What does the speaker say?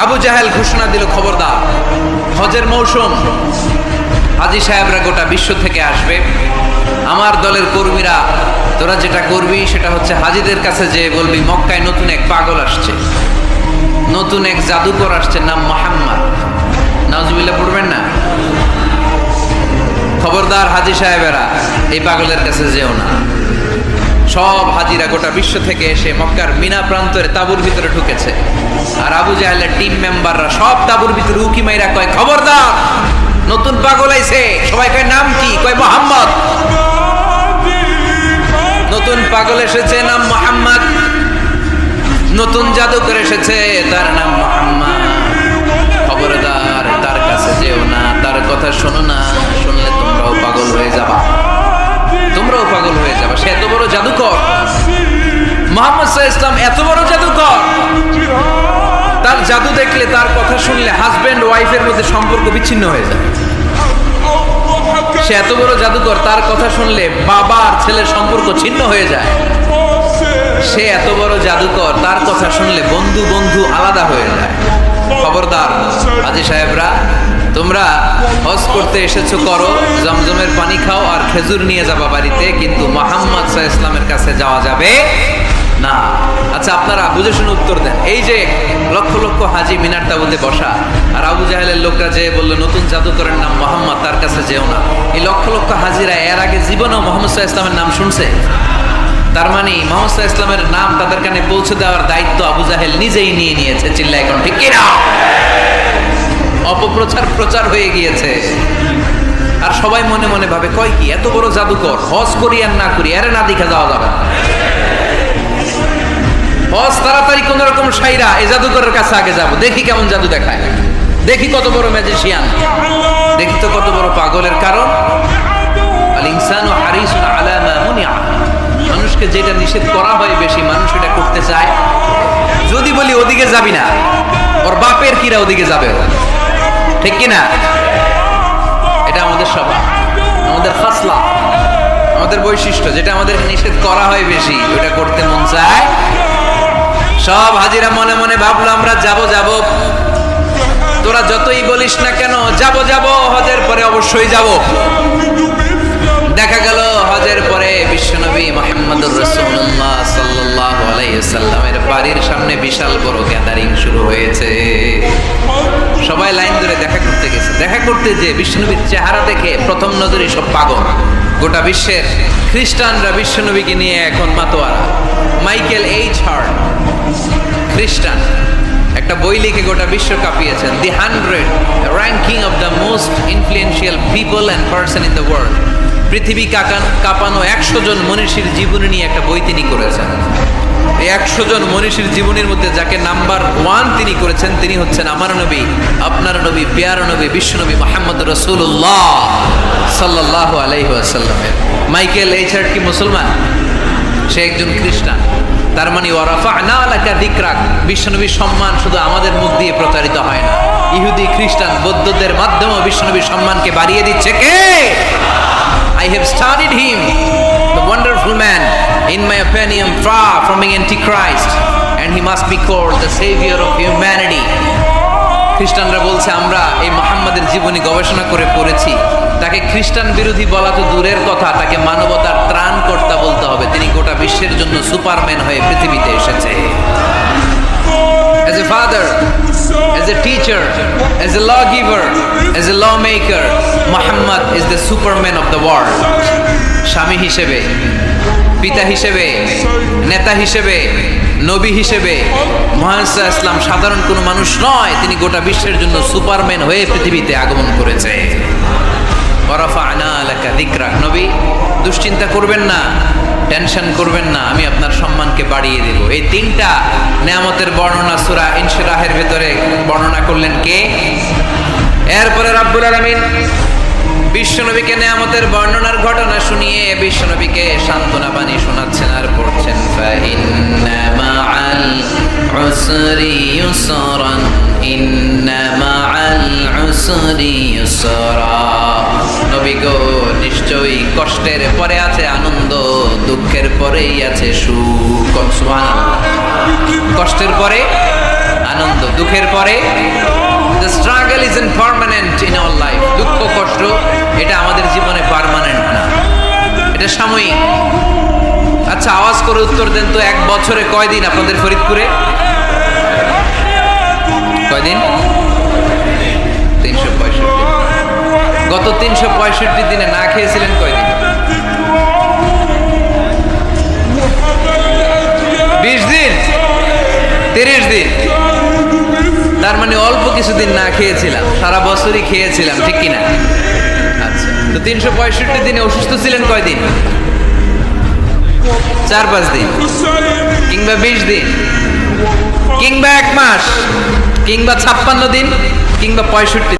আবু জাহেল ঘোষণা দিল, খবরদার, হজের মৌসুম, হাজী সাহেবরা গোটা বিশ্ব থেকে আসবে, আমার দলের কর্মীরা তোরা যেটা করবি সেটা হচ্ছে হাজীদের কাছে যে বলবি মক্কায় নতুন এক পাগল আসছে, নতুন এক জাদুকর আসছে, নাম মুহাম্মদ। নাউজুবিল্লাহ পড়বেন না। খবরদার হাজী সাহেবেরা, এই পাগলের কাছে যেও না। সব হাজিরা গোটা বিশ্ব থেকে এসে মক্কার মিনা প্রান্তরে তাঁবুর ভিতরে ঢুকেছে, আর আবু জাহেলের টিম মেম্বাররা সব তাঁবুর ভিতরে উকি মাইরা কয়, খবরদার, নতুন পাগল আইছে। সবাই কয়, নাম কি? কয়, মুহাম্মদ। নতুন পাগল এসেছে, নাম মুহাম্মদ। নতুন জাদুকর এসেছে, তার নাম মুহাম্মদ। খবরদার, তার কাছে যেও না, তার কথা শোনো না, শুনলে তোমরাও পাগল হয়ে যাবা, তোমরাও পাগল হয়ে যাবা। সে এত বড় জাদুকর, মুহাম্মদ সাল্লাল্লাহু আলাইহি ওয়াসাল্লাম এত বড় জাদুকর, তার জাদু দেখলে, তার কথা শুনলে হাজবেন্ড ওয়াইফের মধ্যে সম্পর্ক বিচ্ছিন্ন হয়ে যায়। সে এত বড় জাদুকর, তার কথা শুনলে বাবা আর ছেলের সম্পর্ক ছিন্ন হয়ে যায়। সে এত বড় জাদুকর, তার কথা শুনলে বন্ধু বন্ধু আলাদা হয়ে যায়। খবরদার হাজী সাহেবরা, তোমরা হজ করতে এসেছো, করো, জমজমের পানি খাও আর খেজুর নিয়ে যাবা বাড়িতে, কিন্তু মুহাম্মদ সাল্লাল্লাহু আলাইহি ওয়াসাল্লামের কাছে যাওয়া যাবে না। আচ্ছা, আপনারা বুঝে শুনে উত্তর দেন। এই যে লক্ষ লক্ষ হাজী মিনার তাঁবুতে বসা, আর আবু জাহেলের লোকরা যে বললো নতুন জাদুকরের নাম মুহাম্মদ, তার কাছে যেও না, এই লক্ষ লক্ষ হাজীরা এর আগে জীবনেও মুহাম্মদ সাল্লাল্লাহু আলাইহি ওয়াসাল্লামের নাম শুনছে? তার মানে মুহাম্মদ সাল্লাল্লাহু আলাইহি ওয়াসাল্লামের নাম তাদের কানে পৌঁছে দেওয়ার দায়িত্ব আবু জাহেল নিজেই নিয়ে নিয়েছে। চিল্লায় এখন ঠিক কিনা? অপপ্রচার প্রচার হয়ে গিয়েছে। আর সবাই মনে মনে ভাবে, কয় কি, এত বড় জাদুকর, হজ করি আর না করি, আরে না দেখে যাওয়া যাবে, হজ তাড়াতাড়ি কোন রকম সাইরা এই জাদুকরের কাছে আগে যাব, দেখি কেমন জাদু দেখায়, দেখি কত বড় ম্যাজিশিয়ান, দেখি তো কত বড় পাগলের। কারণ আল ইনসানু হারিসুন আলা মা মুনিআ, মানুষকে যেটা নিষেধ করা হয় বেশি, মানুষ এটা করতে চায়। যদি বলি ওদিকে যাবি না, ওর বাপের কিরা ওদিকে যাবে, ঠিক কিনা? এটা আমাদের স্বভাব, আমাদের খাসলা, আমাদের বৈশিষ্ট্য, যেটা আমাদের নিষেধ করা হয় বেশি, ওটা করতে মন চায়। সব হাজিরা মনে মনে ভাবলো, আমরা যাব যাব, তোরা যতই বলিস না কেন, যাব যাব, হজের পরে অবশ্যই যাব। দেখা গেল হজের পরে বিশ্বনবী মুহাম্মদুর রাসূলুল্লাহ সাল্লাল্লাহু আলাইহি ওয়াসাল্লামের বাড়ির সামনে বিশাল বড় গ্যাদারিং শুরু হয়েছে। সবাই লাইন ধরে দেখা করতে গেছে। দেখা করতে যে বিশ্বনবীর চেহারা দেখে প্রথম নজরে সব পাগল। গোটা বিশ্বের খ্রিস্টানরা বিশ্বনবীকে নিয়ে এখন মাতোয়ারা। মাইকেল এইচ হার্ট, খ্রিস্টান, একটা বই লিখে গোটা বিশ্ব কাঁপিয়েছেন, দি 100 ranking of the most influential people and person in the world. পৃথিবী কাঁপানো 100 জন মনীষীর জীবনী নিয়ে একটা বই তিনি করেছেন। এই 100 জন মনীষীর জীবনীর মধ্যে যাকে নাম্বার 1 তিনি করেছেন, তিনি হচ্ছেন আমার নবী, আপনার নবী, প্যারা নবী, বিশ্বনবী মুহাম্মদ রাসূলুল্লাহ সাল্লাল্লাহু আলাইহি ওয়াসাল্লামের। মাইকেল এইচ হার্ট কি মুসলমান? সে একজন খ্রিস্টান। তার মানে ওয়া রাফা'না লাকা যিকরাক, বিশ্বনবীর সম্মান শুধু আমাদের মুখ দিয়ে প্রচারিত হয় না, ইহুদি, খ্রিস্টান, বৌদ্ধদের মাধ্যমেও বিশ্বনবীর সম্মানকে বাড়িয়ে দিচ্ছে কে? I have studied him, the wonderful man, in my opinion, far from being antichrist, and he must be called the savior of humanity. খ্রিস্টানরা বলছে, আমরা এই মুহাম্মাদের জীবনী গবেষণা করে পড়েছি, তাকে খ্রিস্টান বিরোধী বলা তো দূরের কথা, তাকে মানবতার ত্রাণকর্তা বলতে হবে। তিনি গোটা বিশ্বের জন্য সুপারম্যান হয়ে পৃথিবীতে এসেছে। As a father, as a teacher, as a lawgiver, as a lawmaker, Muhammad is the superman of the world. স্বামী হিসেবে, পিতা হিসেবে, নেতা হিসেবে, নবী হিসেবে মুহাম্মদ সাল্লাল্লাহু আলাইহি ওয়াসাল্লাম সাধারণ কোনো মানুষ নয়, তিনি গোটা বিশ্বের জন্য সুপারম্যান হয়ে পৃথিবীতে আগমন করেছে। ওয়া রাফা'না লাকা যিকরাক, নবী দুশ্চিন্তা করবেন না, টেনশন করবেন না, আমি আপনার সম্মানকে বাড়িয়ে দেব। এই 3টা নেয়ামতের বর্ণনা সূরা ইনশিরাহের ভেতরে বর্ণনা করলেন কে? এরপরে রাব্বুল আলামিন বিশ্বনবীকে নেয়ামতের বর্ণনার ঘটনা শুনিয়ে বিশ্বনবীকে সান্ত্বনা বাণী শোনাচ্ছেন আর পড়ছেন, ফা ইন্না মাআল উসরি ইউসরান, ইন্না মাআল উসরি ইউসরা। নবী গো, নিশ্চয়ই কষ্টের পরে আছে আনন্দ, দুঃখের পরেই আছে সুখ। সুবহানাল্লাহ। কষ্টের পরে আনন্দ। দুঃখের পরে the struggle is impermanent in our life. দুঃখ কষ্ট এটা আমাদের জীবনে পার্মানেন্ট না, এটা সাময়িক। আচ্ছা আওয়াজ করে উত্তর দেন তো, এক বছরে কয়দিন আপনাদের ফরিদপুরে? কয়দিন? 365। গত 365 দিনে না খেয়েছিলেন কয়দিন? 20 দিন, 30 দিন। তার মানে অল্প কিছুদিন না খেয়েছিলাম, সারা বছরই খেয়েছিলাম, ঠিক কিনা? আচ্ছা, তো 365 দিনে অসুস্থ ছিলেন কয়দিন? 4-5 দিন, কিংবা 20 দিন, কিংবা 1 মাস, কিংবা 56 দিন, কিংবা 65